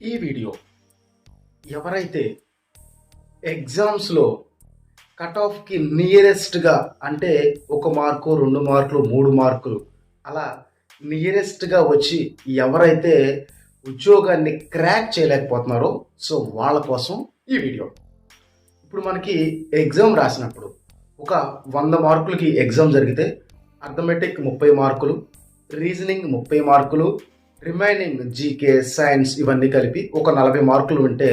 ఈ వీడియో ఎవరైతే ఎగ్జామ్స్లో కట్ ఆఫ్కి నియరెస్ట్గా అంటే 1 మార్కు 2 మార్కులు 3 మార్కులు అలా నియరెస్ట్గా వచ్చి ఎవరైతే ఉద్యోగాన్ని క్రాక్ చేయలేకపోతున్నారో సో వాళ్ళ కోసం ఈ వీడియో. ఇప్పుడు మనకి ఎగ్జామ్ రాసినప్పుడు ఒక 100 మార్కులకి ఎగ్జామ్ జరిగితే అర్థమెటిక్ 30 మార్కులు, రీజనింగ్ 30 మార్కులు, రిమైనింగ్ జీకే సైన్స్ ఇవన్నీ కలిపి ఒక 40 మార్కులు ఉంటే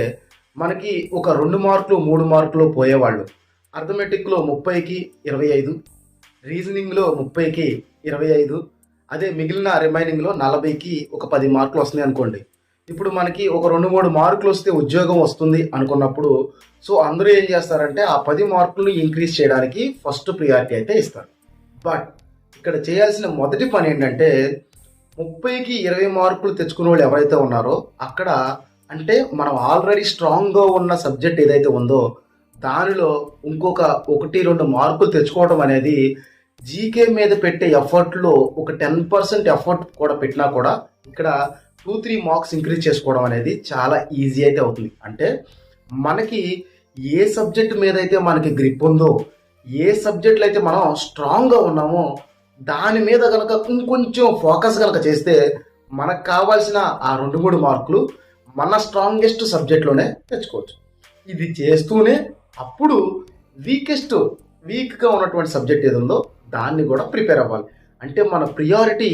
మనకి ఒక 2 మార్కులు 3 మార్కులు పోయేవాళ్ళు అర్థమెటిక్లో 30కి 25, రీజనింగ్లో 30కి 25, అదే మిగిలిన రిమైనింగ్లో 40కి ఒక 10 మార్కులు వస్తున్నాయి అనుకోండి. ఇప్పుడు మనకి ఒక 2-3 మార్కులు వస్తే ఉద్యోగం వస్తుంది అనుకున్నప్పుడు సో అందరూ ఏం చేస్తారంటే ఆ 10 మార్కులు ఇంక్రీజ్ చేయడానికి ఫస్ట్ ప్రియారిటీ అయితే ఇస్తారు. బట్ ఇక్కడ చేయాల్సిన మొదటి పని ఏంటంటే 30కి 20 మార్కులు తెచ్చుకునే వాళ్ళు ఎవరైతే ఉన్నారో అక్కడ అంటే మనం ఆల్రెడీ స్ట్రాంగ్గా ఉన్న సబ్జెక్ట్ ఏదైతే ఉందో దానిలో ఇంకొక 1-2 మార్కులు తెచ్చుకోవడం అనేది జీకే మీద పెట్టే ఎఫర్ట్లో ఒక 10% ఎఫర్ట్ కూడా పెట్టినా కూడా ఇక్కడ 2-3 మార్క్స్ ఇంక్రీజ్ చేసుకోవడం అనేది చాలా ఈజీ అయితే అవుతుంది. అంటే మనకి ఏ సబ్జెక్ట్ మీద అయితే మనకి గ్రిప్ ఉందో, ఏ సబ్జెక్టులు అయితే మనం స్ట్రాంగ్గా ఉన్నామో దాని మీద కనుక ఇంకొంచెం ఫోకస్ కనుక చేస్తే మనకు కావాల్సిన ఆ 2-3 మార్కులు మన స్ట్రాంగెస్ట్ సబ్జెక్ట్లోనే తెచ్చుకోవచ్చు. ఇది చేస్తూనే అప్పుడు వీక్గా ఉన్నటువంటి సబ్జెక్ట్ ఏది ఉందో దాన్ని కూడా ప్రిపేర్ అవ్వాలి. అంటే మన ప్రియారిటీ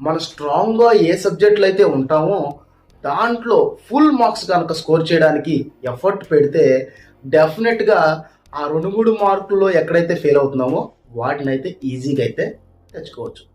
మన స్ట్రాంగ్గా ఏ సబ్జెక్టులు అయితే ఉంటామో దాంట్లో ఫుల్ మార్క్స్ కనుక స్కోర్ చేయడానికి ఎఫర్ట్ పెడితే డెఫినెట్గా ఆ 2-3 మార్కుల్లో ఎక్కడైతే ఫెయిల్ అవుతున్నామో వాటిని అయితే ఈజీగా అయితే తెచ్చుకోవచ్చు.